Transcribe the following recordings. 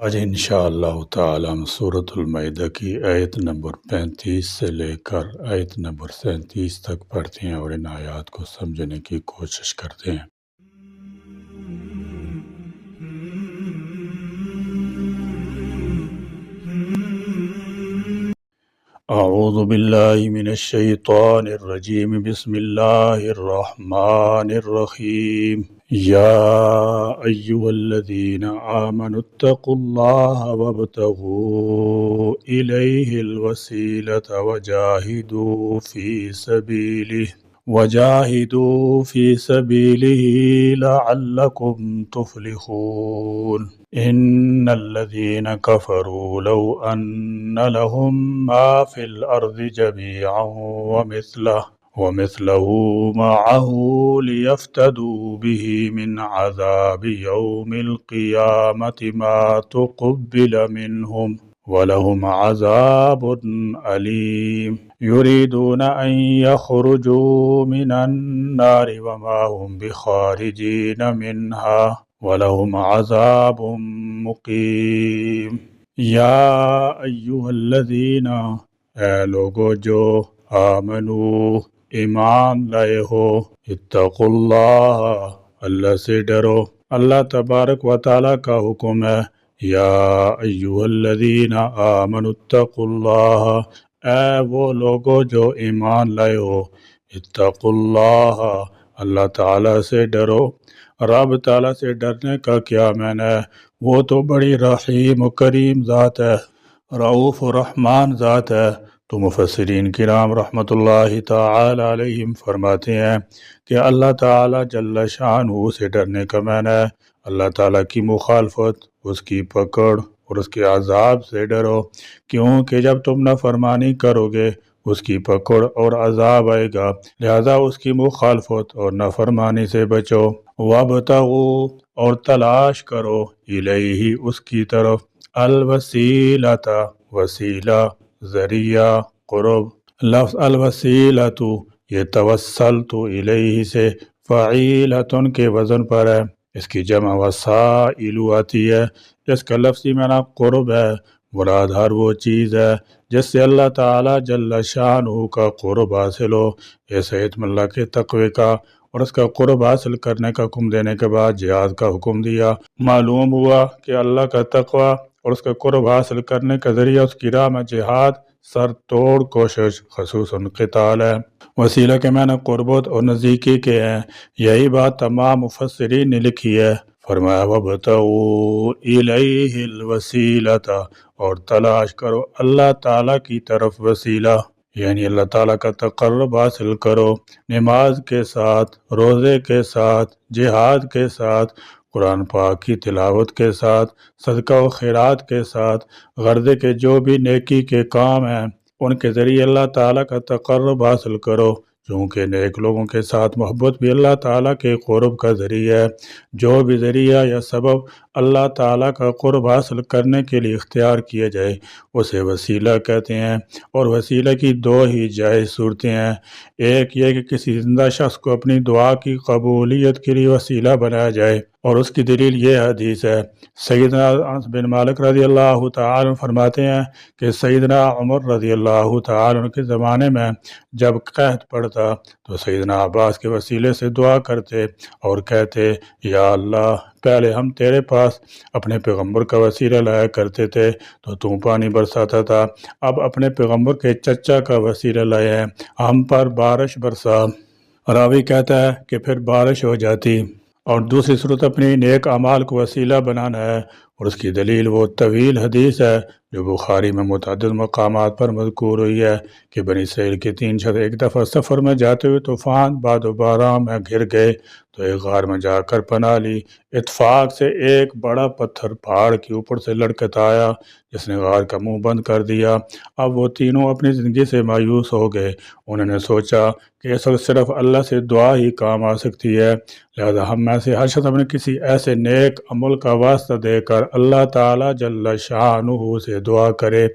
آج انشاءاللہ تعالی ہم سورۃ المائدہ کی آیت نمبر 35 سے لے کر آیت نمبر 37 تک پڑھتے ہیں اور ان آیات کو سمجھنے کی کوشش کرتے ہیں۔ اعوذ باللہ من الشیطان الرجیم، بسم اللہ الرحمن الرحیم۔ یا ایہا الذین آمنوا اتقوا اللہ وابتغوا الیہ الوسیلۃ وجاہدوا فی سبیلہ لعلکم تفلحون۔ ان الذین کفروا لو ان لهم ما فی الارض جميعا ومثلہ معه لیفتدوا به من عذاب یوم القیامة ما تقبل منهم وَلَهُمْ عَذَابٌ أَلِيمٌ۔ يُرِيدُونَ أَن يَخْرُجُوا مِنَ النَّارِ وَمَا هُمْ بِخَارِجِينَ مِنْهَا وَلَهُمْ عَذَابٌ مُقِيمٌ۔ یا ایہا الذین، اے لوگو جو آمنو ایمان لائے ہو، اتقوا اللہ، اللہ سے ڈرو۔ اللہ تبارک و تعالیٰ کا حکم ہے، یا ایہا الذین آمنوا اتقوا اللہ، اے وہ لوگو جو ایمان لائے ہو، اتقوا اللہ، اللہ تعالیٰ سے ڈرو۔ رب تعالیٰ سے ڈرنے کا کیا معنی ہے؟ وہ تو بڑی رحیم و کریم ذات ہے، رؤوف و رحمان ذات ہے۔ تو مفسرین کرام رحمۃ اللہ تعالی علیہم فرماتے ہیں کہ اللہ تعالیٰ جل شانہ سے ڈرنے کا معنی ہے اللہ تعالیٰ کی مخالفت، اس کی پکڑ اور اس کے عذاب سے ڈرو، کیونکہ جب تم نافرمانی کرو گے اس کی پکڑ اور عذاب آئے گا، لہذا اس کی مخالفت اور نافرمانی سے بچو۔ وابتغوا، اور تلاش کرو، الیہ، اس کی طرف، الوسیلۃ، وسیلہ، ذریعہ، قرب۔ لفظ الوسیلۃ یہ توسلت الیہ سے فعیلۃ کے وزن پر ہے، اس کی جمع وسائل آتی ہے، اس کا لفظی معنی قرب ہے۔ مراد ہر وہ چیز ہے جس سے اللہ تعالیٰ جل شانہ کا قرب حاصل ہو، ایسے اتم اللہ کے تقوی کا اور اس کا قرب حاصل کرنے کا حکم دینے کے بعد جہاد کا حکم دیا۔ معلوم ہوا کہ اللہ کا تقوی اور اس کا قرب حاصل کرنے کا ذریعہ اس کی راہ میں جہاد، سر توڑ کوشش، خصوصاً قتال ہے۔ وسیلہ کے معنی قربت اور نزدیکی کے ہیں، یہی بات تمام مفسرین نے لکھی ہے۔ فرمایا وابتغوا الیہ الوسیلۃ، اور تلاش کرو اللہ تعالیٰ کی طرف وسیلہ، یعنی اللہ تعالیٰ کا تقرب حاصل کرو، نماز کے ساتھ، روزے کے ساتھ، جہاد کے ساتھ، قرآن پاک کی تلاوت کے ساتھ، صدقہ و خیرات کے ساتھ، غرض کے جو بھی نیکی کے کام ہیں ان کے ذریعے اللہ تعالیٰ کا تقرب حاصل کرو، چونکہ نیک لوگوں کے ساتھ محبت بھی اللہ تعالیٰ کے قرب کا ذریعہ ہے۔ جو بھی ذریعہ یا سبب اللہ تعالیٰ کا قرب حاصل کرنے کے لیے اختیار کیا جائے اسے وسیلہ کہتے ہیں، اور وسیلہ کی دو ہی جائز صورتیں ہیں۔ ایک یہ کہ کسی زندہ شخص کو اپنی دعا کی قبولیت کے لیے وسیلہ بنایا جائے، اور اس کی دلیل یہ حدیث ہے، سیدنا انس بن مالک رضی اللہ تعالی عنہ فرماتے ہیں کہ سیدنا عمر رضی اللہ تعالی عنہ کے زمانے میں جب قحط پڑتا تو سیدنا عباس کے وسیلے سے دعا کرتے اور کہتے، یا اللہ، پہلے ہم تیرے پاس اپنے پیغمبر کا وسیلہ لایا کرتے تھے تو پانی برساتا تھا، اب اپنے پیغمبر کے چچا کا وسیلہ لائے ہیں، ہم پر بارش برسا۔ راوی کہتا ہے کہ پھر بارش ہو جاتی۔ اور دوسری صورت اپنی نیک اعمال کو وسیلہ بنانا ہے، اور اس کی دلیل وہ طویل حدیث ہے جو بخاری میں متعدد مقامات پر مذکور ہوئی ہے کہ بنی اسرائیل کے 3 شخص ایک دفعہ سفر میں جاتے ہوئے طوفان باد و باران میں گر گئے تو ایک غار میں جا کر پناہ لی۔ اتفاق سے ایک بڑا پتھر پہاڑ کے اوپر سے لڑکت آیا جس نے غار کا منہ بند کر دیا۔ اب وہ تینوں اپنی زندگی سے مایوس ہو گئے، انہوں نے سوچا کہ اس وقت صرف اللہ سے دعا ہی کام آ سکتی ہے، لہذا ہم میں سے ہر شخص اپنے کسی ایسے نیک عمل کا واسطہ دے کر اللہ تعالیٰ جل شانہ سے دعا کرے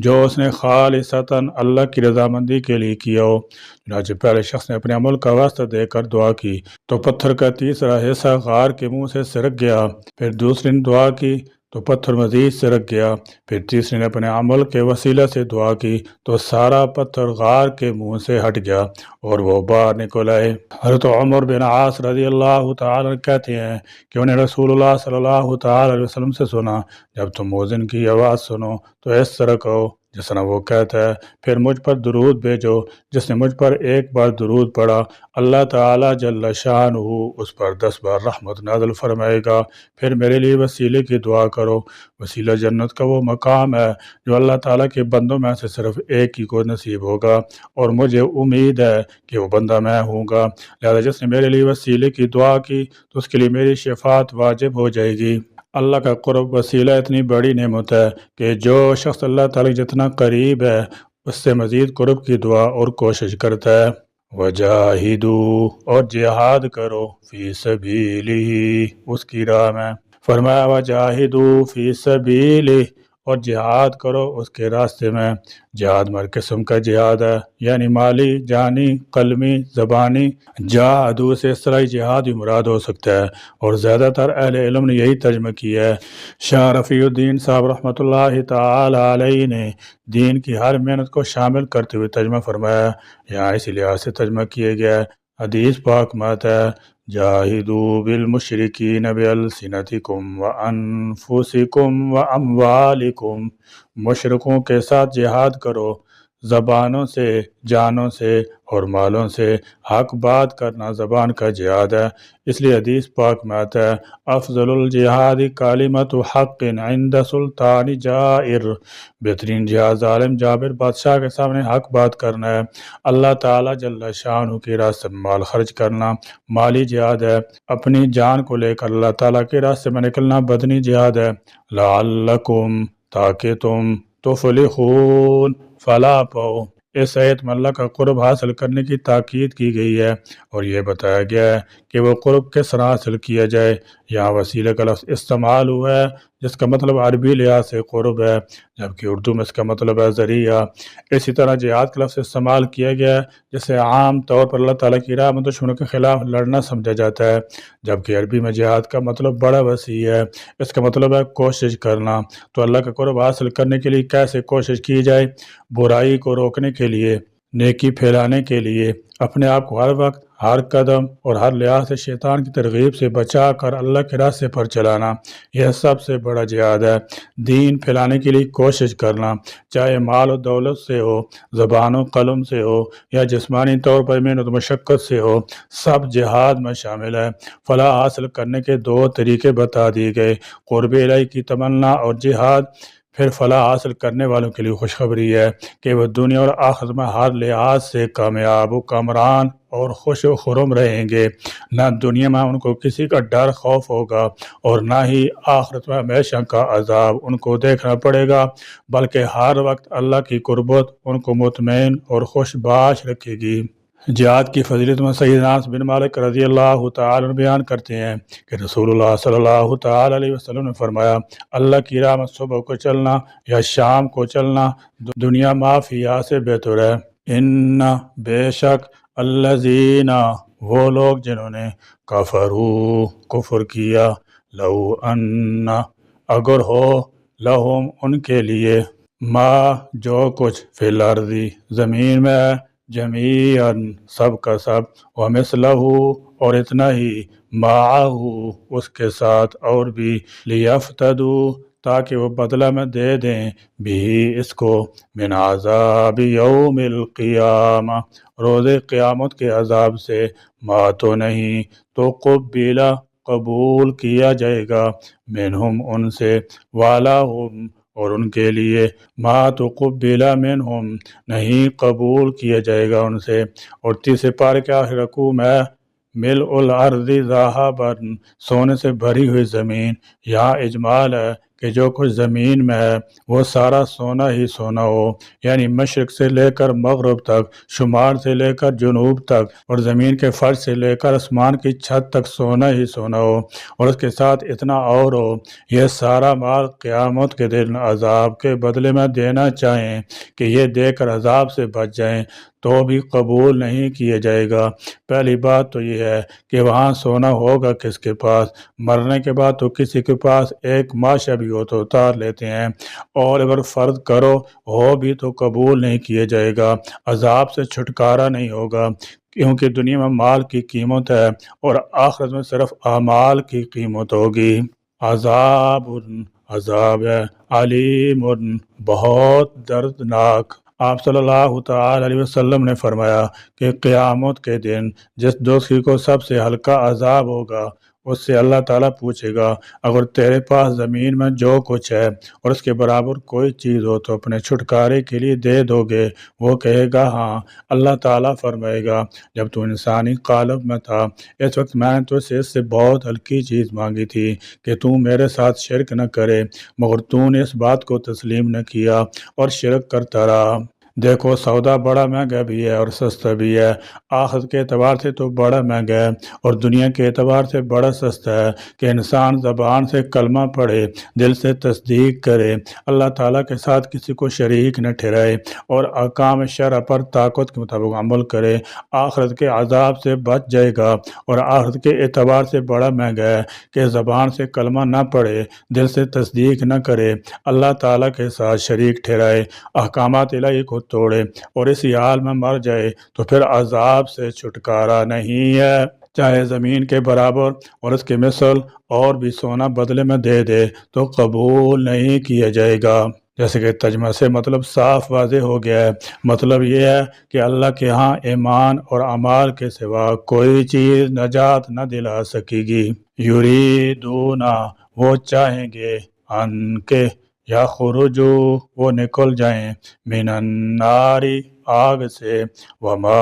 جو اس نے خالصتاً اللہ کی رضامندی کے لیے کیا ہو۔ چنانچہ پہلے شخص نے اپنے عمل کا واسطہ دے کر دعا کی تو پتھر کا تیسرا حصہ غار کے منہ سے سرک گیا۔ پھر دوسرے نے دعا کی تو پتھر مزید سے رک گیا۔ پھر تیسرے نے اپنے عمل کے وسیلہ سے دعا کی تو سارا پتھر غار کے منہ سے ہٹ گیا اور وہ باہر نکل آئے۔ حضرت عمر بن عاص رضی اللہ تعالیٰ کہتے ہیں کہ انہیں رسول اللہ صلی اللہ تعالیٰ علیہ وسلم سے سنا، جب تم مؤذن کی آواز سنو تو اس طرح کہو جس طرح وہ کہتا ہے، پھر مجھ پر درود بھیجو۔ جس نے مجھ پر ایک بار درود پڑھا، اللہ تعالیٰ جل شانہ اس پر 10 بار رحمت نازل فرمائے گا۔ پھر میرے لیے وسیلے کی دعا کرو۔ وسیلہ جنت کا وہ مقام ہے جو اللہ تعالیٰ کے بندوں میں سے صرف ایک ہی کو نصیب ہوگا، اور مجھے امید ہے کہ وہ بندہ میں ہوں گا۔ لہذا جس نے میرے لیے وسیلے کی دعا کی تو اس کے لیے میری شفاعت واجب ہو جائے گی۔ اللہ کا قرب وسیلہ اتنی بڑی نعمت ہے کہ جو شخص اللہ تعالیٰ جتنا قریب ہے اس سے مزید قرب کی دعا اور کوشش کرتا ہے۔ وجاہدوا، اور جہاد کرو، فی سبیلہ، اس کی راہ میں۔ فرمایا وجاہدوا فی سبیلہ، اور جہاد کرو اس کے راستے میں۔ جہاد ہر قسم کا جہاد ہے، یعنی مالی، جانی، قلمی، زبانی۔ جہادو سے اصطلاحی جہاد بھی مراد ہو سکتا ہے، اور زیادہ تر اہل علم نے یہی ترجمہ کیا ہے۔ شاہ رفیع الدین صاحب رحمۃ اللہ تعالی علیہ نے دین کی ہر محنت کو شامل کرتے ہوئے ترجمہ فرمایا، یہاں اسی لحاظ سے ترجمہ کیا گیا ہے۔ حدیث پاک میں آتا ہے، جاہدوا بالمشرکین بألسنتکم وانفسکم واموالکم، مشرکوں کے ساتھ جہاد کرو، زبانوں سے، جانوں سے اور مالوں سے۔ حق بات کرنا زبان کا جہاد ہے، اس لیے حدیث پاک میں آتا ہے، افضل الجہاد کلمۃ حق عند سلطان جائر، بہترین جہاد ظالم جابر بادشاہ کے سامنے حق بات کرنا ہے۔ اللہ تعالیٰ جل شانہ کی راستے میں مال خرچ کرنا مالی جہاد ہے۔ اپنی جان کو لے کر اللہ تعالیٰ کے راستے میں نکلنا بدنی جہاد ہے۔ لعلکم، تاکہ تم تفلحون، فلاح پاؤ۔ اس آیت میں اللہ کا قرب حاصل کرنے کی تاکید کی گئی ہے، اور یہ بتایا گیا ہے کہ وہ قرب کس طرح حاصل کیا جائے۔ یہاں وسیلہ کا لفظ استعمال ہوا ہے جس کا مطلب عربی لحاظ سے قرب ہے، جبکہ اردو میں اس کا مطلب ہے ذریعہ۔ اسی طرح جہاد کا لفظ استعمال کیا گیا ہے جسے عام طور پر اللہ تعالیٰ کی راہ میں دشمنوں کے خلاف لڑنا سمجھا جاتا ہے، جبکہ عربی میں جہاد کا مطلب بڑا وسیع ہے۔ اس کا مطلب ہے کوشش کرنا۔ تو اللہ کا قرب حاصل کرنے کے لیے کیسے کوشش کی جائے؟ برائی کو روکنے کے لیے، نیکی پھیلانے کے لیے، اپنے آپ کو ہر وقت، ہر قدم اور ہر لحاظ سے شیطان کی ترغیب سے بچا کر اللہ کے راستے پر چلانا، یہ سب سے بڑا جہاد ہے۔ دین پھیلانے کے لیے کوشش کرنا، چاہے مال و دولت سے ہو، زبان و قلم سے ہو، یا جسمانی طور پر محنت و مشقت سے ہو، سب جہاد میں شامل ہے۔ فلاح حاصل کرنے کے 2 طریقے بتا دیے گئے، قرب الہی کی تمنا اور جہاد۔ پھر فلاح حاصل کرنے والوں کے لیے خوشخبری ہے کہ وہ دنیا اور آخرت میں ہر لحاظ سے کامیاب و کامران اور خوش و خرم رہیں گے۔ نہ دنیا میں ان کو کسی کا ڈر خوف ہوگا، اور نہ ہی آخرت میں ہمیشہ کا عذاب ان کو دیکھنا پڑے گا، بلکہ ہر وقت اللہ کی قربت ان کو مطمئن اور خوش باش رکھے گی۔ جہاد کی فضیلت میں سیدنا انس بن مالک رضی اللہ تعالی عنہ بیان کرتے ہیں کہ رسول اللہ صلی اللہ تعالی علیہ وسلم نے فرمایا، اللہ کی راہ میں صبح کو چلنا یا شام کو چلنا دنیا مافیا سے بہتر ہے۔ ان، بے شک، الذین، وہ لوگ جنہوں نے کفروا، کفر کیا، لو ان، اگر ہو، لہم، ان کے لیے، ما، جو کچھ، فی الارض، زمین میں ہے، جمیعاً، سب کا سب، ومثلہ، اور اتنا ہی، معہ، اس کے ساتھ اور بھی، لیفتدوا، تاکہ وہ بدلہ میں دے دیں، بھی، اس کو، من عذاب یوم القیامہ، روز قیامت کے عذاب سے، ما، تو نہیں، تو قبیلہ، قبول کیا جائے گا، منہم، ان سے، والاہم، اور ان کے لیے، ما تقبل منہم، نہیں قبول کیا جائے گا ان سے۔ اور تیسرے پارے کے آخر رکوع میں، ملء الارض ذہبا، سونے سے بھری ہوئی زمین، یہاں اجمال ہے کہ جو کچھ زمین میں ہے وہ سارا سونا ہی سونا ہو، یعنی مشرق سے لے کر مغرب تک، شمال سے لے کر جنوب تک، اور زمین کے فرش سے لے کر آسمان کی چھت تک سونا ہی سونا ہو، اور اس کے ساتھ اتنا اور ہو، یہ سارا مال قیامت کے دن عذاب کے بدلے میں دینا چاہیں کہ یہ دے کر عذاب سے بچ جائیں، تو بھی قبول نہیں کیا جائے گا۔ پہلی بات تو یہ ہے کہ وہاں سونا ہوگا کس کے پاس؟ مرنے کے بعد تو کسی کے پاس ایک ماشا بھی ہو تو اتار لیتے ہیں، اور اگر فرض کرو ہو بھی تو قبول نہیں کیا جائے گا، عذاب سے چھٹکارا نہیں ہوگا، کیونکہ دنیا میں مال کی قیمت ہے اور آخرت میں صرف اعمال کی قیمت ہوگی۔ عذاب عذاب ہے، علیم بہت دردناک۔ آپ صلی اللہ تعالی علیہ وسلم نے فرمایا کہ قیامت کے دن جس دوستی کو سب سے ہلکا عذاب ہوگا، اس سے اللہ تعالیٰ پوچھے گا اگر تیرے پاس زمین میں جو کچھ ہے اور اس کے برابر کوئی چیز ہو تو اپنے چھٹکارے کے لیے دے دو گے؟ وہ کہے گا ہاں۔ اللہ تعالیٰ فرمائے گا جب تو انسانی قالب میں تھا اس وقت میں نے تو اس سے بہت ہلکی چیز مانگی تھی کہ تو میرے ساتھ شرک نہ کرے، مگر تو نے اس بات کو تسلیم نہ کیا اور شرک کرتا رہا۔ دیکھو سودا بڑا مہنگا بھی ہے اور سستا بھی ہے، آخرت کے اعتبار سے تو بڑا مہنگا ہے اور دنیا کے اعتبار سے بڑا سستا ہے کہ انسان زبان سے کلمہ پڑھے، دل سے تصدیق کرے، اللہ تعالیٰ کے ساتھ کسی کو شریک نہ ٹھہرائے اور احکام شرع پر طاقت کے مطابق عمل کرے، آخرت کے عذاب سے بچ جائے گا۔ اور آخرت کے اعتبار سے بڑا مہنگا ہے کہ زبان سے کلمہ نہ پڑھے، دل سے تصدیق نہ کرے، اللہ تعالیٰ کے ساتھ شریک ٹھہرائے، احکامات الہی کو توڑے اور اسی حال میں مر جائے تو پھر عذاب سے چھٹکارا نہیں ہے۔ چاہے زمین کے برابر اور اس کے مثل اور بھی سونا بدلے میں دے دے تو قبول نہیں کیا جائے گا۔ جیسے کہ ترجمہ سے مطلب صاف واضح ہو گیا ہے، مطلب یہ ہے کہ اللہ کے ہاں ایمان اور اعمال کے سوا کوئی چیز نجات نہ دلا سکے گی۔ یریدونا وہ چاہیں گے، ان کے یا خروجو وہ نکل جائیں، من الناری آگ سے، وما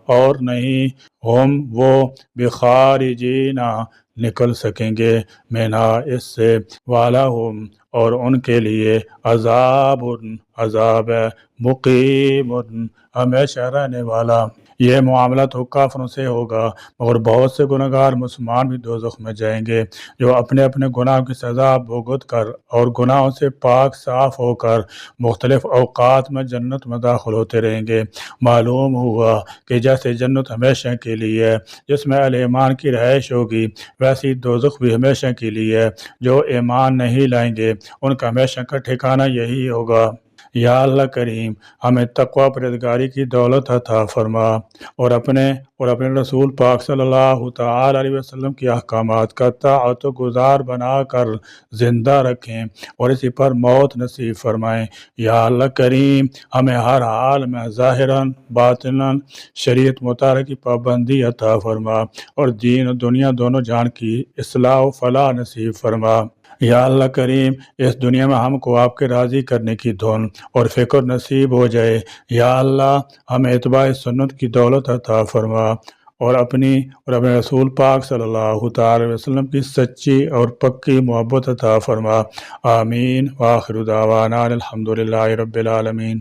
اور نہیں، ہم وہ بخارجینا نکل سکیں گے، منہا اس سے، والہم اور ان کے لیے عذاب عذاب ہے، مقیم ہمیشہ رہنے والا۔ یہ معاملہ تو کافروں سے ہوگا، مگر بہت سے گناہگار مسلمان بھی دوزخ میں جائیں گے جو اپنے اپنے گناہوں کی سزا بھگت کر اور گناہوں سے پاک صاف ہو کر مختلف اوقات میں جنت میں داخل ہوتے رہیں گے۔ معلوم ہوا کہ جیسے جنت ہمیشہ کے لیے ہے جس میں اہل ایمان کی رہائش ہوگی، ویسی دوزخ بھی ہمیشہ کے لیے ہے، جو ایمان نہیں لائیں گے ان کا ہمیشہ کا ٹھکانہ یہی ہوگا۔ یا اللہ کریم ہمیں تقوی پرہیزگاری کی دولت عطا فرما اور اپنے رسول پاک صلی اللہ تعالی علیہ وسلم کی احکامات کا طاعت و گزار بنا کر زندہ رکھیں اور اسی پر موت نصیب فرمائیں۔ یا اللہ کریم ہمیں ہر حال میں ظاہراً باطناً شریعت مطالعہ کی پابندی عطا فرما اور دین و دنیا دونوں جان کی اصلاح و فلاح نصیب فرما۔ یا اللہ کریم اس دنیا میں ہم کو آپ کے راضی کرنے کی دھن اور فکر نصیب ہو جائے۔ یا اللہ ہمیں اتباع سنت کی دولت عطا فرما اور اپنے رسول پاک صلی اللہ تعالی وسلم کی سچی اور پکی محبت عطا فرما۔ آمین۔ وآخر دعوانا الحمدللہ رب العالمین۔